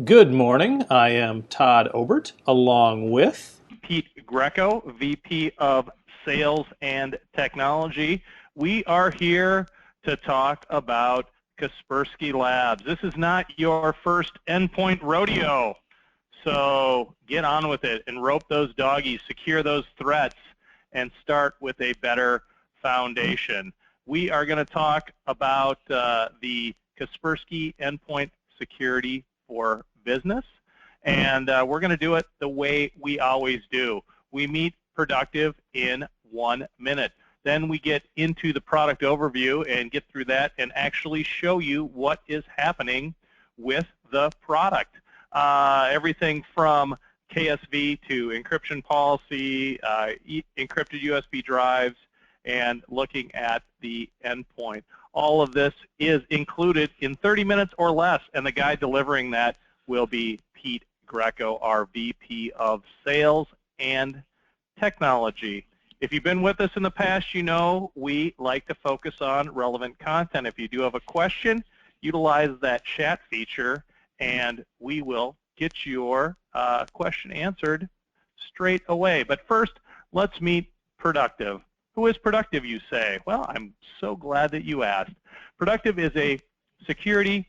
Good morning. I am Todd Obert, along with Pete Greco, VP of Sales and Technology. We are here to talk about Kaspersky Labs. This is not your first endpoint rodeo. So get on with it and rope those doggies, secure those threats, and start with a better foundation. We are going to talk about the Kaspersky Endpoint Security for Business. And we're going to do it the way we always do. We meet productive in 1 minute. Then we get into the product overview and get through that and actually show you what is happening with the product. Everything from KSV to encryption policy, encrypted USB drives, and looking at the endpoint. All of this is included in 30 minutes or less, and the guy delivering that will be Pete Greco, our VP of Sales and Technology. If you've been with us in the past, you know we like to focus on relevant content. If you do have a question, utilize that chat feature, and we will get your question answered straight away. But first, let's meet Productive. Who is Productive, you say? Well, I'm so glad that you asked. Productive is a security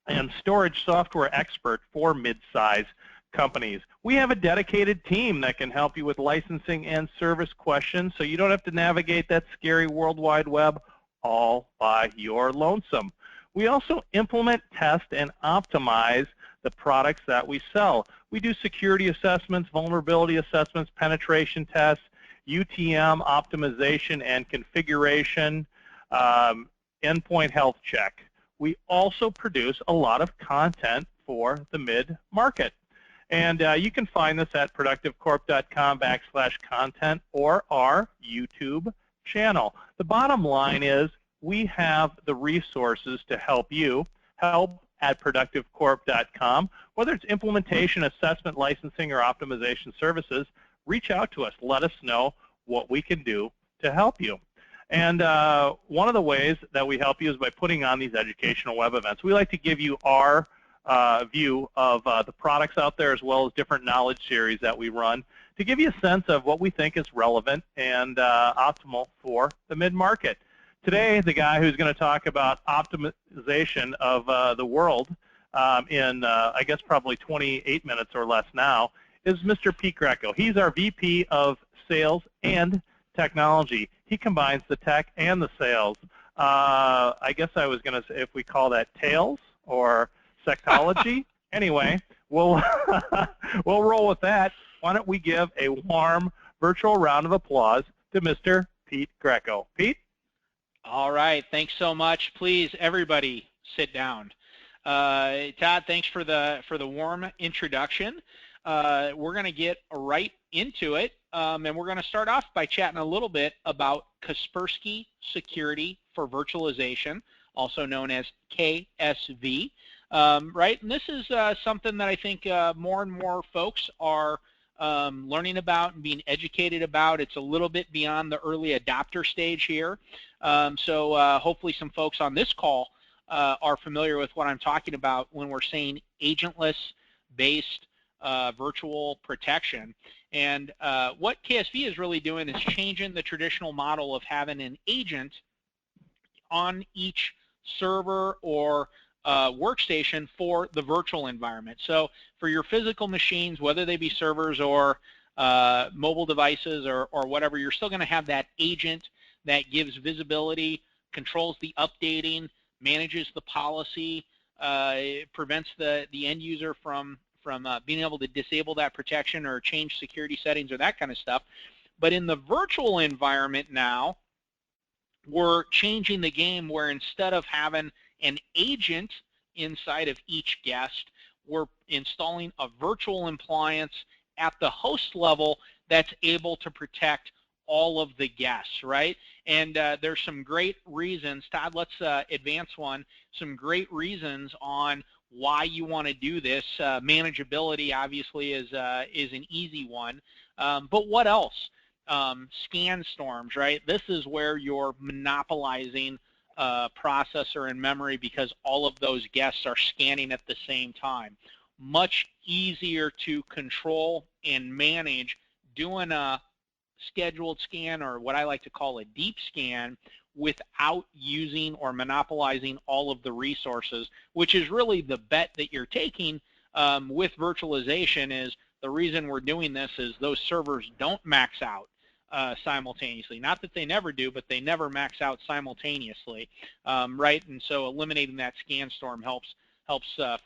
and storage software expert for mid-size companies. We have a dedicated team that can help you with licensing and service questions, so you don't have to navigate that scary World Wide Web all by your lonesome. We also implement, test, and optimize the products that we sell. We do security assessments, vulnerability assessments, penetration tests, UTM optimization and configuration, endpoint health check. We also produce a lot of content for the mid-market. And you can find this at productivecorp.com/content or our YouTube channel. The bottom line is we have the resources to help you, help at productivecorp.com. Whether it's implementation, assessment, licensing, or optimization services, reach out to us. Let us know what we can do to help you. And one of the ways that we help you is by putting on these educational web events. We like to give you our view of the products out there as well as different knowledge series that we run to give you a sense of what we think is relevant and optimal for the mid-market. Today, the guy who's going to talk about optimization of the world in, I guess, probably 28 minutes or less now is Mr. Pete Greco. He's our VP of Sales and Technology. He combines the tech and the sales. I guess I was going to say if we call that tails or sectology. Anyway, we'll we'll roll with that. Why don't we give a warm virtual round of applause to Mr. Pete Greco. Pete? All right. Thanks so much. Please, everybody, sit down. Todd, thanks for the warm introduction. We're going to get right into it, and we're going to start off by chatting a little bit about Kaspersky Security for Virtualization, also known as KSV. Right, and this is something that I think more and more folks are learning about and being educated about. It's a little bit beyond the early adopter stage here, so hopefully some folks on this call are familiar with what I'm talking about when we're saying agentless-based virtual protection. And what KSV is really doing is changing the traditional model of having an agent on each server or workstation for the virtual environment. So for your physical machines, whether they be servers or mobile devices or whatever, you're still going to have that agent that gives visibility, controls the updating, manages the policy, prevents the end user from being able to disable that protection or change security settings or that kind of stuff. But in the virtual environment now, we're changing the game where instead of having an agent inside of each guest, we're installing a virtual appliance at the host level that's able to protect all of the guests, right? And there's some great reasons. Todd, let's advance one. Some great reasons on why you want to do this. Manageability obviously is an easy one, but what else? Scan storms, right? This is where you're monopolizing processor and memory because all of those guests are scanning at the same time. much easier to control and manage doing a scheduled scan, or what I like to call a deep scan, without using or monopolizing all of the resources, which is really the bet that you're taking with virtualization. Is the reason we're doing this is those servers don't max out simultaneously. Not that they never do, but they never max out simultaneously, right? And so eliminating that scan storm helps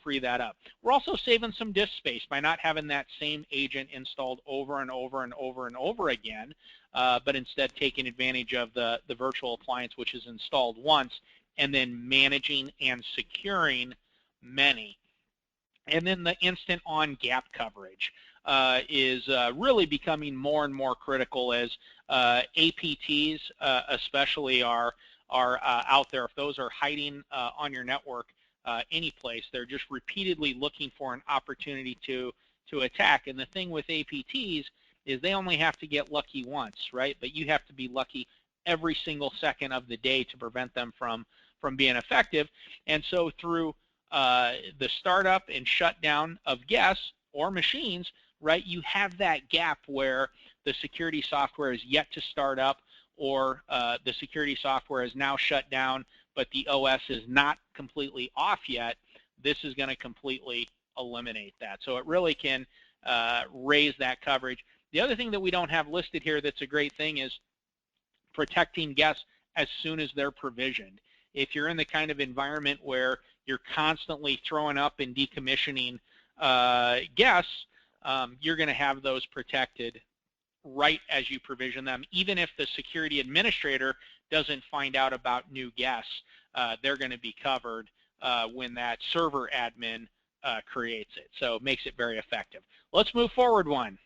free that up. We're also saving some disk space by not having that same agent installed over and over and over and over again, but instead taking advantage of the virtual appliance, which is installed once, and then managing and securing many. And then the instant on gap coverage is really becoming more and more critical as APTs especially are out there. If those are hiding on your network any place, they're just repeatedly looking for an opportunity to attack. And the thing with APTs is they only have to get lucky once, right? But you have to be lucky every single second of the day to prevent them from being effective. And so through the startup and shutdown of guests or machines, right, you have that gap where the security software is yet to start up, or the security software is now shut down, but the OS is not completely off yet. This is going to completely eliminate that. So it really can raise that coverage. The other thing that we don't have listed here that's a great thing is protecting guests as soon as they're provisioned. If you're in the kind of environment where you're constantly throwing up and decommissioning guests, you're going to have those protected right as you provision them. Even if the security administrator doesn't find out about new guests, they're going to be covered when that server admin creates it. So it makes it very effective. Let's move forward one.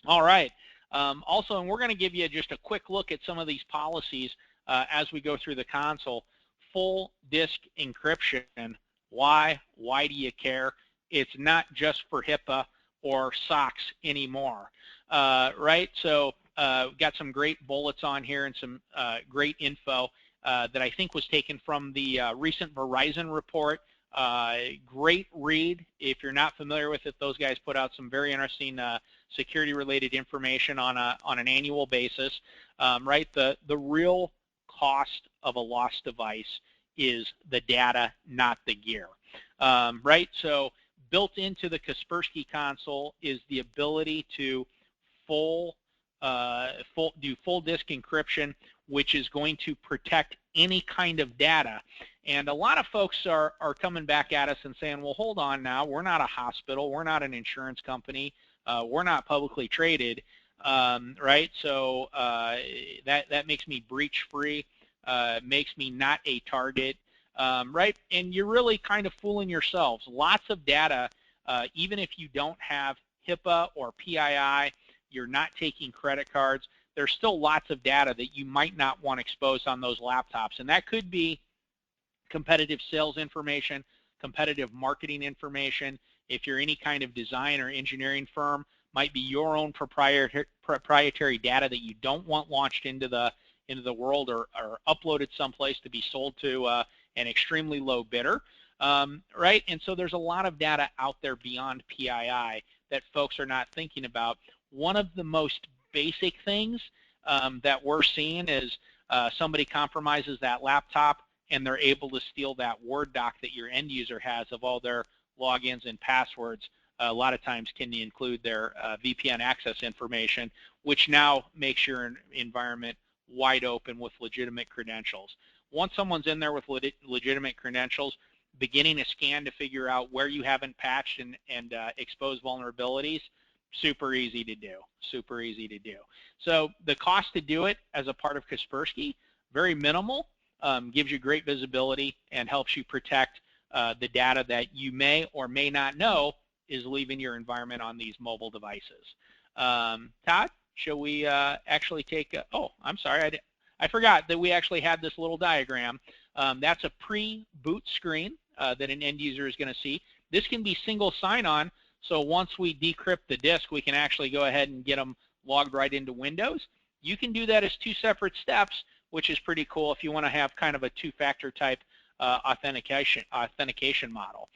All right. Also, and we're going to give you just a quick look at some of these policies as we go through the console. Full disk encryption. Why? Why do you care? It's not just for HIPAA or SOX anymore, right? So we've got some great bullets on here and some great info that I think was taken from the recent Verizon report. Great read. If you're not familiar with it, those guys put out some very interesting security-related information on an annual basis, right? The real cost of a lost device is the data, not the gear, right? So built into the Kaspersky console is the ability to do full disk encryption, which is going to protect any kind of data. And a lot of folks are coming back at us and saying, well, hold on now, we're not a hospital, we're not an insurance company, we're not publicly traded, right? So that makes me breach free, makes me not a target, right? And you're really kind of fooling yourselves. Lots of data, even if you don't have HIPAA or PII, you're not taking credit cards, there's still lots of data that you might not want exposed on those laptops. And that could be competitive sales information, competitive marketing information. If you're any kind of design or engineering firm, might be your own proprietary data that you don't want launched into the world or uploaded someplace to be sold to an extremely low bidder, right? And so there's a lot of data out there beyond PII that folks are not thinking about. One of the most basic things that we're seeing is somebody compromises that laptop and they're able to steal that Word doc that your end user has of all their logins and passwords. A lot of times can include their VPN access information, which now makes your environment wide open with legitimate credentials. Once someone's in there with legitimate credentials, beginning a scan to figure out where you haven't patched and exposed vulnerabilities, super easy to do, super easy to do. So the cost to do it as a part of Kaspersky, very minimal, gives you great visibility and helps you protect the data that you may or may not know is leaving your environment on these mobile devices. Todd, shall we actually take oh, I'm sorry, I forgot that we actually had this little diagram. That's a pre-boot screen that an end user is going to see. This can be single sign-on, so once we decrypt the disk, we can actually go ahead and get them logged right into Windows. You can do that as two separate steps, which is pretty cool if you want to have kind of a two-factor type authentication model.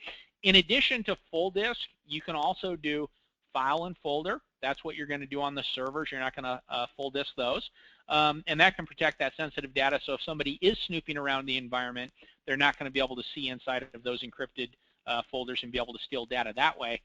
In addition to full disk, you can also do file and folder. That's what you're going to do on the servers. You're not going to full disk those. And that can protect that sensitive data. So if somebody is snooping around the environment, they're not going to be able to see inside of those encrypted folders and be able to steal data that way.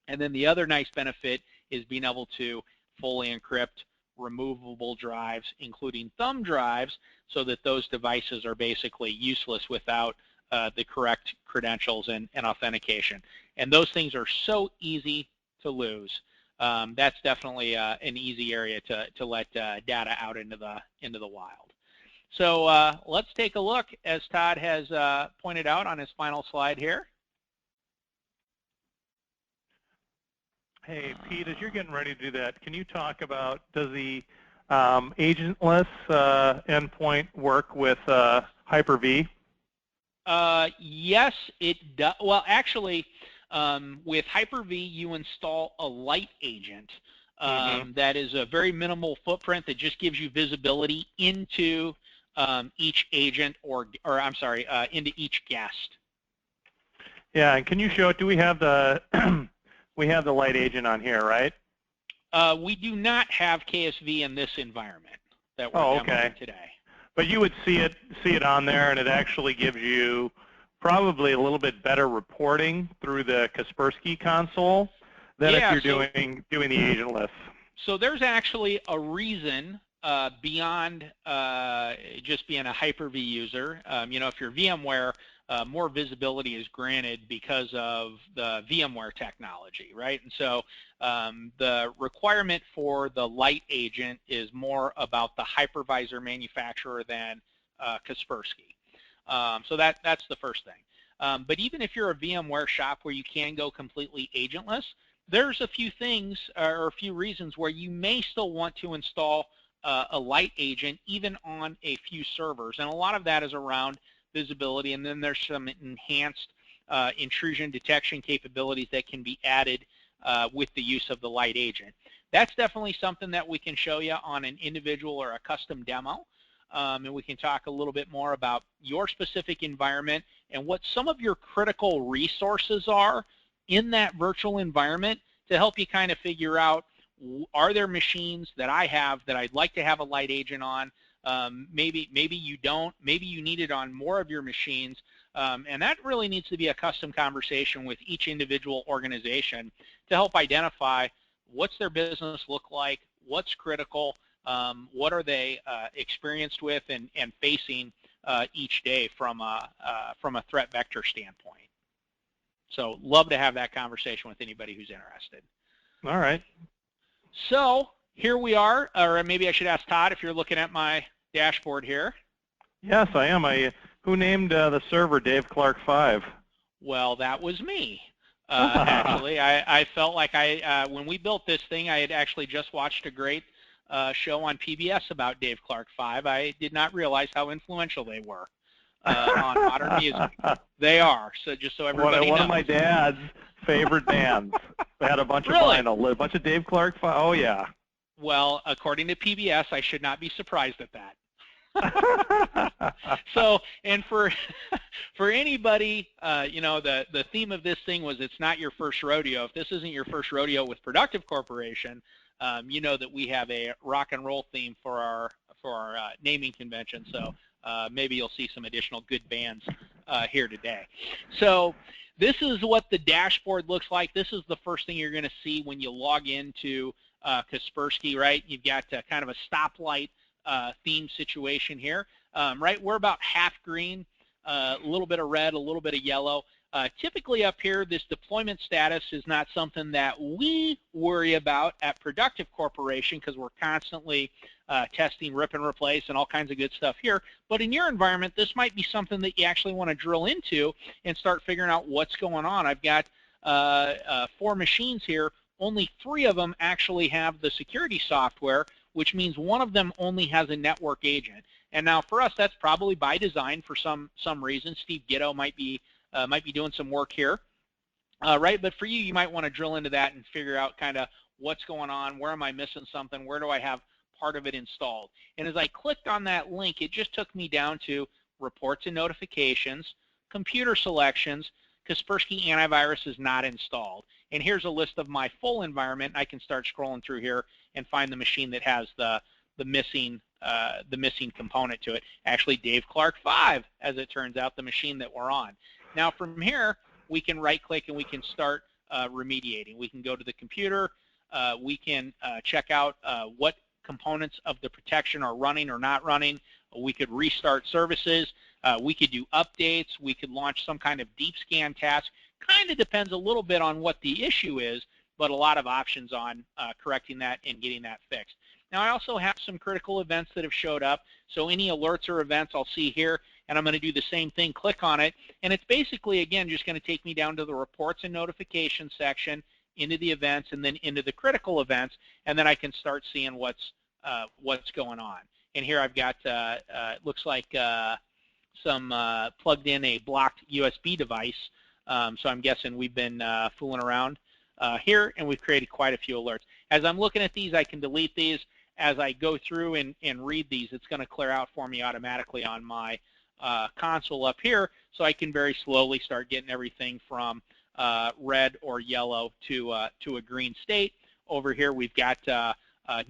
And then the other nice benefit is being able to fully encrypt removable drives, including thumb drives, so that those devices are basically useless without the correct credentials and authentication. And those things are so easy to lose. That's definitely an easy area to let data out into the wild. So let's take a look, as Todd has pointed out on his final slide here. Hey, Pete, as you're getting ready to do that, can you talk about, does the agentless endpoint work with Hyper-V? Yes, it does. Well, actually, with Hyper-V, you install a light agent that is a very minimal footprint that just gives you visibility into each agent, or I'm sorry, into each guest. Yeah, and can you show it? Do we have the we have the light agent on here, right? We do not have KSV in this environment that we're demoing today. But you would see it on there, and it actually gives you probably a little bit better reporting through the Kaspersky console than if you're doing the agentless. So there's actually a reason beyond just being a Hyper-V user. You know, if you're VMware, more visibility is granted because of the VMware technology, right? And so the requirement for the light agent is more about the hypervisor manufacturer than Kaspersky. So that's the first thing. But even if you're a VMware shop where you can go completely agentless, there's a few things or a few reasons where you may still want to install a light agent even on a few servers. And a lot of that is around visibility, and then there's some enhanced intrusion detection capabilities that can be added with the use of the light agent. That's definitely something that we can show you on an individual or a custom demo, and we can talk a little bit more about your specific environment and what some of your critical resources are in that virtual environment to help you kind of figure out, are there machines that I have that I'd like to have a light agent on? Maybe you don't. Maybe you need it on more of your machines. And that really needs to be a custom conversation with each individual organization to help identify what's their business look like, what's critical, what are they experienced with and facing each day from a threat vector standpoint. So love to have that conversation with anybody who's interested. All right. So here we are, or maybe I should ask Todd if you're looking at my dashboard here. Yes, I am. Who named the server Dave Clark 5? Well, that was me. Actually, I felt like when we built this thing, I had actually just watched a great show on PBS about Dave Clark 5. I did not realize how influential they were on modern music. They are. So just so everybody knows. One of my dad's favorite bands. They had a bunch of vinyl, a bunch of Dave Clark 5. Oh yeah. Well, according to PBS, I should not be surprised at that. So, and for anybody, you know, the theme of this thing was it's not your first rodeo. If this isn't your first rodeo with Productive Corporation, you know that we have a rock and roll theme for our naming convention. So maybe you'll see some additional good bands here today. So this is what the dashboard looks like. This is the first thing you're going to see when you log into Kaspersky, right? You've got kind of a stoplight theme situation here, right? We're about half green, a little bit of red, a little bit of yellow. Typically up here, this deployment status is not something that we worry about at Productive Corporation because we're constantly testing, rip and replace, and all kinds of good stuff here. But in your environment, this might be something that you actually want to drill into and start figuring out what's going on. I've got 4 machines here. Only 3 of them actually have the security software, which means one of them only has a network agent. And now for us, that's probably by design for some reason. Steve Gitto might be doing some work here, right? But for you, you might want to drill into that and figure out kind of what's going on, where am I missing something, where do I have part of it installed? And as I clicked on that link, it just took me down to reports and notifications, computer selections, Kaspersky Antivirus is not installed. And here's a list of my full environment. I can start scrolling through here and find the machine that has the missing component to it. Actually, Dave Clark 5, as it turns out, the machine that we're on. Now from here, we can right-click and we can start remediating. We can go to the computer. We can check out what components of the protection are running or not running. We could restart services. We could do updates. We could launch some kind of deep scan task. Kind of depends a little bit on what the issue is, but a lot of options on correcting that and getting that fixed. Now I also have some critical events that have showed up. So any alerts or events I'll see here, and I'm going to do the same thing, click on it, and it's basically, again, just going to take me down to the reports and notifications section, into the events, and then into the critical events, and then I can start seeing what's going on. And here I've got, looks like some plugged in a blocked USB device, so I'm guessing we've been fooling around here, and we've created quite a few alerts. As I'm looking at these, I can delete these. As I go through and read these, it's going to clear out for me automatically on my console up here, so I can very slowly start getting everything from red or yellow to a green state. Over here, we've got a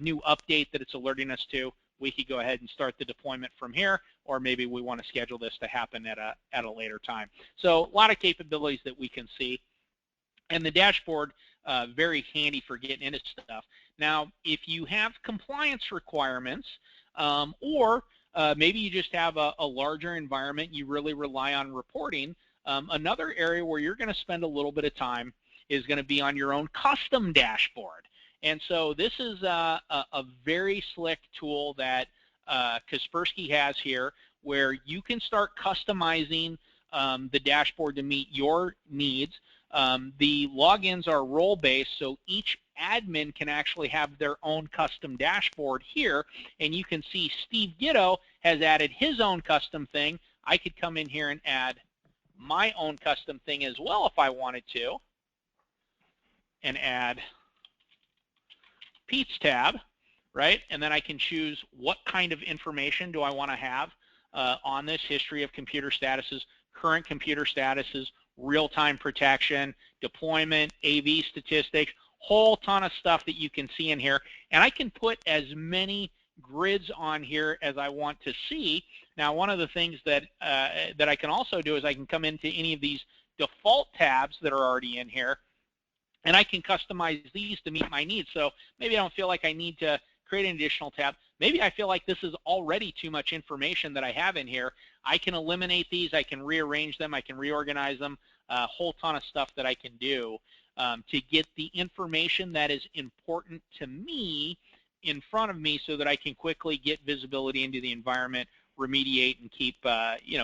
new update that it's alerting us to. We could go ahead and start the deployment from here, or maybe we want to schedule this to happen at a later time. So a lot of capabilities that we can see. And the dashboard, very handy for getting into stuff. Now, if you have compliance requirements, or maybe you just have a larger environment, you really rely on reporting, another area where you're going to spend a little bit of time is going to be on your own custom dashboard. And so this is a very slick tool that Kaspersky has here, where you can start customizing the dashboard to meet your needs. The logins are role-based, so each admin can actually have their own custom dashboard here, and you can see Steve Gitto has added his own custom thing. I could come in here and add my own custom thing as well if I wanted to, and add Pete's tab, right? And then I can choose what kind of information do I want to have on this: history of computer statuses, current computer statuses, real-time protection, deployment, AV statistics, whole ton of stuff that you can see in here. And I can put as many grids on here as I want to see. Now, one of the things that that I can also do is I can come into any of these default tabs that are already in here, and I can customize these to meet my needs. So maybe I don't feel like I need to create an additional tab. Maybe I feel like this is already too much information that I have in here. I can eliminate these. I can rearrange them. I can reorganize them. A whole ton of stuff that I can do to get the information that is important to me in front of me, so that I can quickly get visibility into the environment, remediate, and keep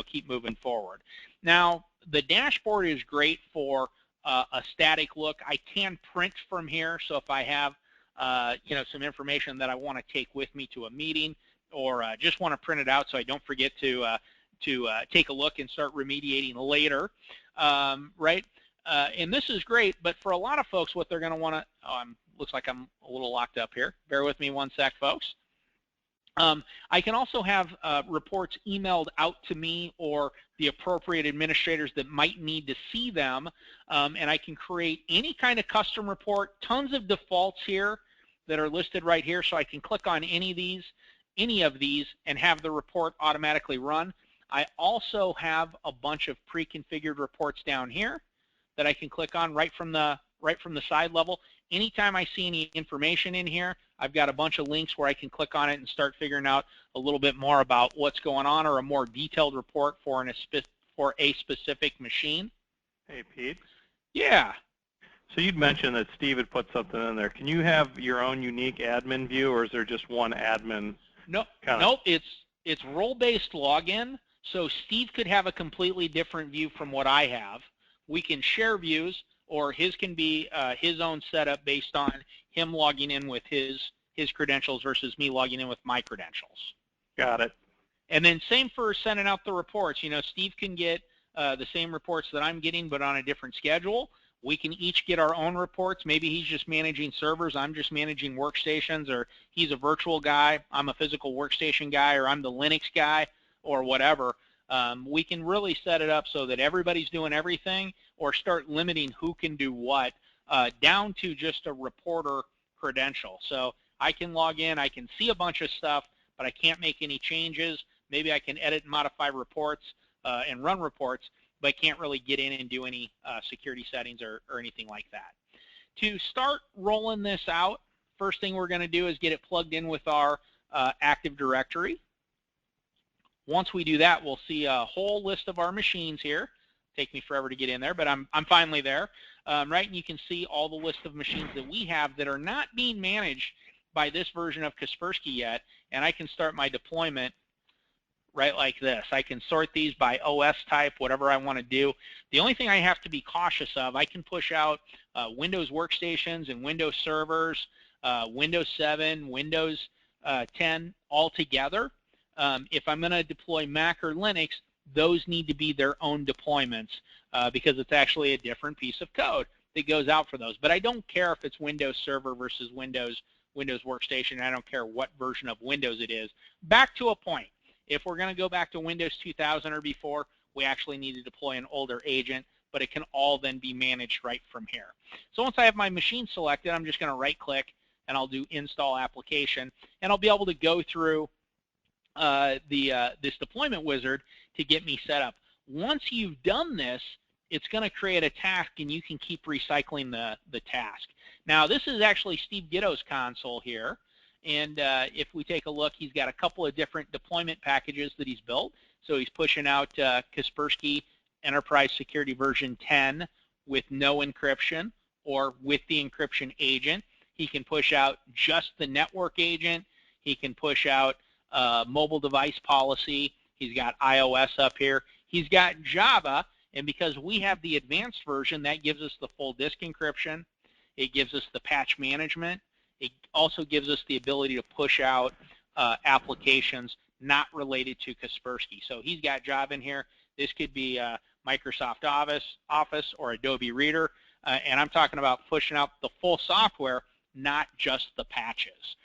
keep moving forward. Now, the dashboard is great for a static look. I can print from here, so if I have some information that I want to take with me to a meeting, or just want to print it out so I don't forget to take a look and start remediating later, right? And this is great, but for a lot of folks, what they're going to want to, looks like I'm a little locked up here. Bear with me one sec, folks. I can also have reports emailed out to me or the appropriate administrators that might need to see them, and I can create any kind of custom report. Tons of defaults here that are listed right here, so I can click on any of these and have the report automatically run. I also have a bunch of pre-configured reports down here that I can click on right from the side level. Anytime I see any information in here, I've got a bunch of links where I can click on it and start figuring out a little bit more about what's going on, or a more detailed report for a specific machine. Hey, Pete. Yeah. So you'd mentioned that Steve had put something in there. Can you have your own unique admin view, or is there just one admin? Nope, it's role-based login, so Steve could have a completely different view from what I have. We can share views, or his can be his own setup based on him logging in with his credentials versus me logging in with my credentials. Got it. And then same for sending out the reports. Steve can get the same reports that I'm getting, but on a different schedule. We can each get our own reports. Maybe he's just managing servers, I'm just managing workstations, or he's a virtual guy, I'm a physical workstation guy, or I'm the Linux guy, or whatever. We can really set it up so that everybody's doing everything, or start limiting who can do what down to just a reporter credential. So I can log in, I can see a bunch of stuff, but I can't make any changes. Maybe I can edit and modify reports and run reports, but can't really get in and do any security settings or anything like that. To start rolling this out, first thing we're going to do is get it plugged in with our Active Directory. Once we do that, we'll see a whole list of our machines here. Take me forever to get in there, but I'm finally there. Right, and you can see all the list of machines that we have that are not being managed by this version of Kaspersky yet, and I can start my deployment right like this. I can sort these by OS type, whatever I want to do. The only thing I have to be cautious of, I can push out Windows workstations and Windows servers, Windows 7, Windows 10 all together. If I'm going to deploy Mac or Linux, those need to be their own deployments because it's actually a different piece of code that goes out for those. But I don't care if it's Windows Server versus Windows Workstation. I don't care what version of Windows it is. Back to a point. If we're going to go back to Windows 2000 or before, we actually need to deploy an older agent, but it can all then be managed right from here. So once I have my machine selected, I'm just going to right-click, and I'll do Install Application, and I'll be able to go through this deployment wizard to get me set up. Once you've done this, it's going to create a task, and you can keep recycling the task. Now, this is actually Steve Gitto's console here. And if we take a look, he's got a couple of different deployment packages that he's built. So he's pushing out Kaspersky Enterprise Security version 10 with no encryption or with the encryption agent. He can push out just the network agent. He can push out mobile device policy. He's got iOS up here. He's got Java. And because we have the advanced version, that gives us the full disk encryption. It gives us the patch management. It also gives us the ability to push out applications not related to Kaspersky. So he's got Java in here. This could be Microsoft Office or Adobe Reader. And I'm talking about pushing out the full software, not just the patches,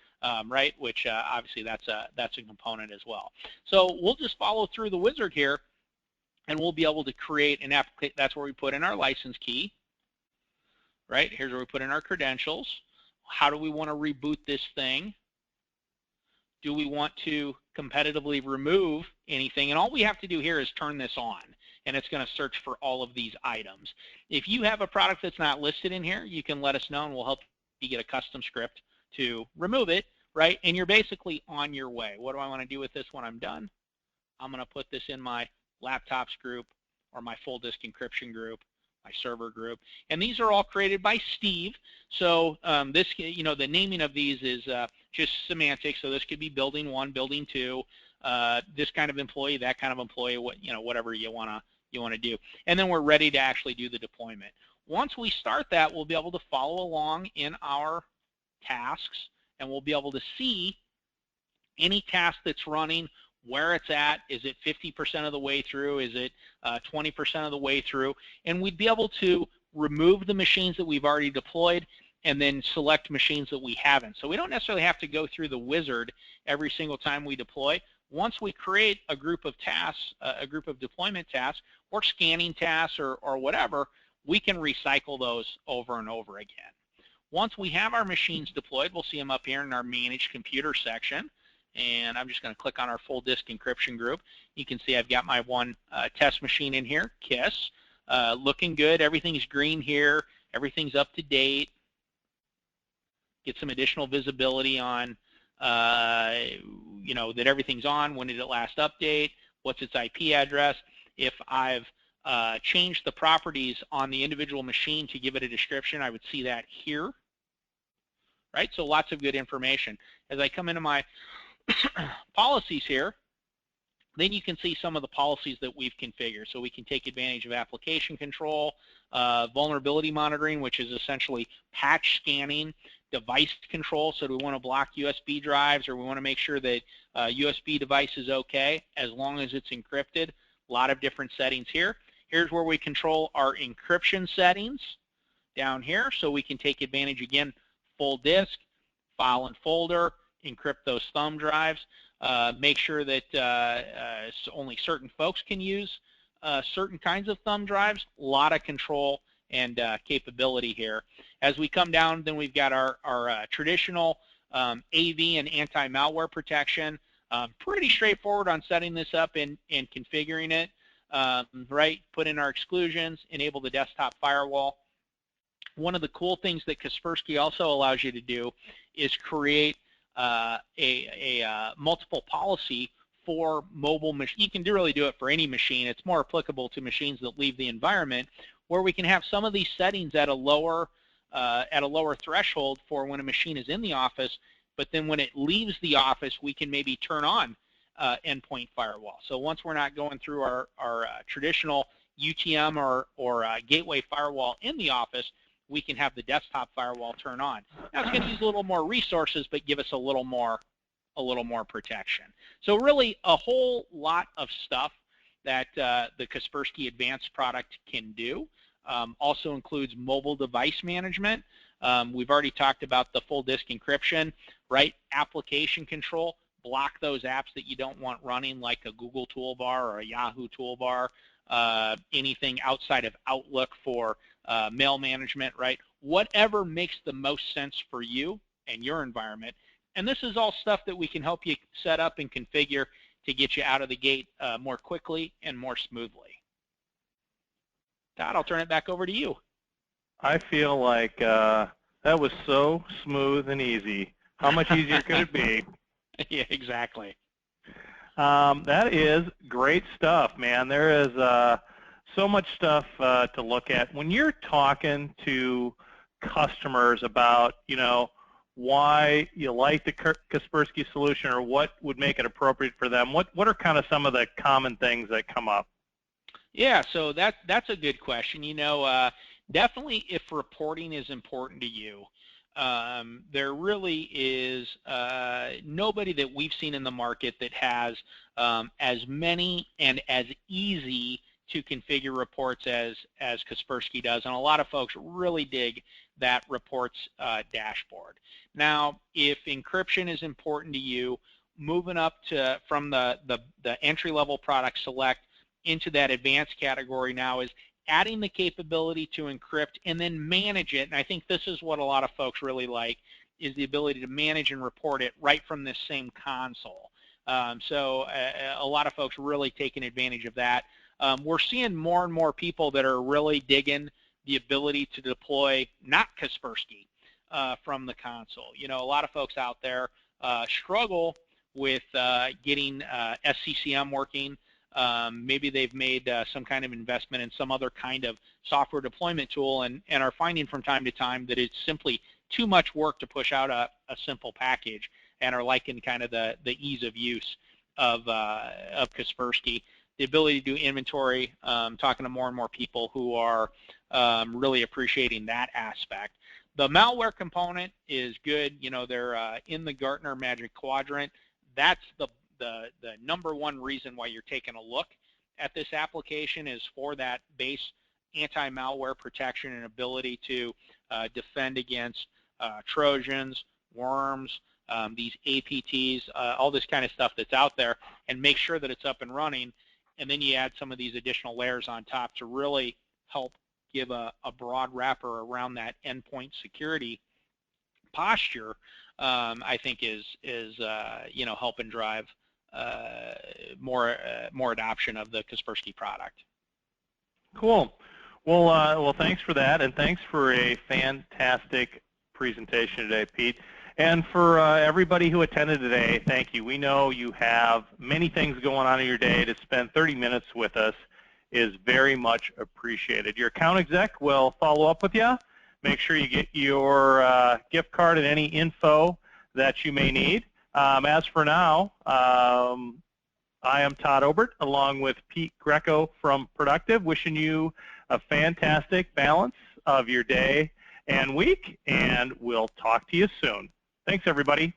right? Which obviously that's a component as well. So we'll just follow through the wizard here, and we'll be able to create an application. That's where we put in our license key, right? Here's where we put in our credentials. How do we want to reboot this thing? Do we want to competitively remove anything? And all we have to do here is turn this on, and it's going to search for all of these items. If you have a product that's not listed in here, you can let us know, and we'll help you get a custom script to remove it, right? And you're basically on your way. What do I want to do with this when I'm done? I'm going to put this in my laptops group or my full disk encryption group, my server group, and these are all created by Steve. So this, the naming of these is just semantics. So this could be building 1, building 2, this kind of employee, that kind of employee, whatever you wanna do, and then we're ready to actually do the deployment. Once we start that, we'll be able to follow along in our tasks, and we'll be able to see any task that's running, where it's at. Is it 50% of the way through? Is it 20% of the way through? And we'd be able to remove the machines that we've already deployed and then select machines that we haven't. So we don't necessarily have to go through the wizard every single time we deploy. Once we create a group of tasks, a group of deployment tasks, or scanning tasks or whatever, we can recycle those over and over again. Once we have our machines deployed, we'll see them up here in our Managed Computer section. And I'm just going to click on our full disk encryption group. You can see I've got my one test machine in here, KISS. Looking good. Everything's green here. Everything's up to date. Get some additional visibility on, that everything's on. When did it last update? What's its IP address? If I've changed the properties on the individual machine to give it a description, I would see that here. Right? So lots of good information. As I come into my policies here, then you can see some of the policies that we've configured. So we can take advantage of application control, vulnerability monitoring, which is essentially patch scanning, device control. So do we want to block USB drives, or we want to make sure that USB device is okay as long as it's encrypted? A lot of different settings here. Here's where we control our encryption settings down here. So we can take advantage, again, full disk, file and folder, encrypt those thumb drives. make sure that only certain folks can use certain kinds of thumb drives. A lot of control and capability here. As we come down, then we've got our traditional AV and anti-malware protection. Pretty straightforward on setting this up and configuring it. Right, put in our exclusions, enable the desktop firewall. One of the cool things that Kaspersky also allows you to do is create a multiple policy for mobile machine. You can really do it for any machine. It's more applicable to machines that leave the environment, where we can have some of these settings at a lower threshold for when a machine is in the office, but then when it leaves the office, we can maybe turn on endpoint firewall. So once we're not going through our traditional UTM or gateway firewall in the office, we can have the desktop firewall turn on. Now it's going to use a little more resources, but give us a little more protection. So really a whole lot of stuff that the Kaspersky Advanced product can do. Also includes mobile device management. We've already talked about the full disk encryption, right? Application control. Block those apps that you don't want running, like a Google toolbar or a Yahoo toolbar, anything outside of Outlook for mail management, right? Whatever makes the most sense for you and your environment. And this is all stuff that we can help you set up and configure to get you out of the gate more quickly and more smoothly. Todd, I'll turn it back over to you. I feel like that was so smooth and easy. How much easier could it be? Yeah, exactly. That is great stuff, man. There is so much stuff to look at. When you're talking to customers about, why you like the Kaspersky solution or what would make it appropriate for them, what are kind of some of the common things that come up? Yeah, so that's a good question. Definitely if reporting is important to you, there really is nobody that we've seen in the market that has as many and as easy to configure reports as Kaspersky does, and a lot of folks really dig that reports dashboard. Now, if encryption is important to you, moving up from the entry-level product select into that advanced category now is adding the capability to encrypt and then manage it. And I think this is what a lot of folks really like, is the ability to manage and report it right from this same console. So a lot of folks really taking advantage of that. We're seeing more and more people that are really digging the ability to deploy not Kaspersky from the console. A lot of folks out there struggle with getting SCCM working. Maybe they've made some kind of investment in some other kind of software deployment tool and are finding from time to time that it's simply too much work to push out a simple package, and are liking kind of the ease of use of Kaspersky. The ability to do inventory, talking to more and more people who are really appreciating that aspect. The malware component is good. They're in the Gartner Magic Quadrant. That's the number one reason why you're taking a look at this application, is for that base anti-malware protection and ability to defend against Trojans, worms, these APTs, all this kind of stuff that's out there, and make sure that it's up and running. And then you add some of these additional layers on top to really help give a broad wrapper around that endpoint security posture. I think is helping drive more adoption of the Kaspersky product. Cool. Well, thanks for that, and thanks for a fantastic presentation today, Pete. And for everybody who attended today, thank you. We know you have many things going on in your day. To spend 30 minutes with us is very much appreciated. Your account exec will follow up with you. Make sure you get your gift card and any info that you may need. As for now, I am Todd Obert, along with Pete Greco from Productive, wishing you a fantastic balance of your day and week, and we'll talk to you soon. Thanks, everybody.